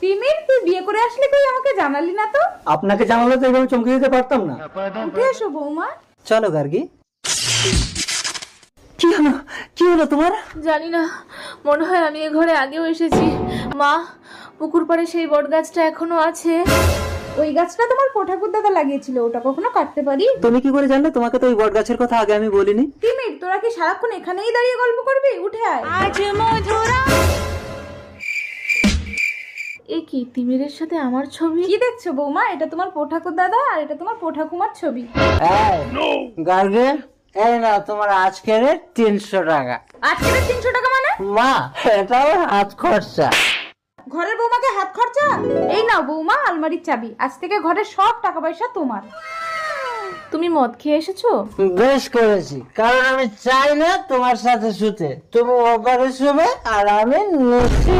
তিমির, তুই বিয়ে করে আসলে তুই আমাকে জানালি না তো? আপনাকে জানালে তো এভাবে চমকে দিতে পারতাম না। উঠে এসো বৌমা। চলো গার্গী। কি হলো, কি হলো তোমার? জানি না, মনে হয় আমি এ ঘরে আগেও এসেছি। মা, পুকুর পাড়ে সেই বট গাছটা এখনো আছে। ওই গাছটা তোমার ঠাকুর দাদা লাগিয়েছিল, ওটা কখনো কাটতে পারি? তুমি কি করে জানলে? তোমাকে তো ওই বট গাছের কথা আগে আমি বলিনি। তিমির, তোরা কি সারাক্ষণ এখানেই দাঁড়িয়ে গল্প করবি? উঠে আয়। আজ মধুরা। এ কি, তিমিরের সাথে আমার ছবি? কি দেখছো বৌমা? এটা তোমার ঠাকুর দাদা আর এটা তোমার ঠাকুমার ছবি। গার্গে, এই না তোমার আজকের 300 টাকা। আজকে 300 টাকা মানে? মা, এটা আমার হাত খরচা। ঘরের বৌমাকে হাত খরচা? এই নাও বৌমা আলমারির চাবি, আজ থেকে ঘরের সব টাকা পয়সা তোমার। তুমি মদ খেয়ে এসেছো? বেশ করেছি, কারণ আমি চাই না তোমার সাথে শুতে। তুমি ওপারে শুবে আর আমি নিচে।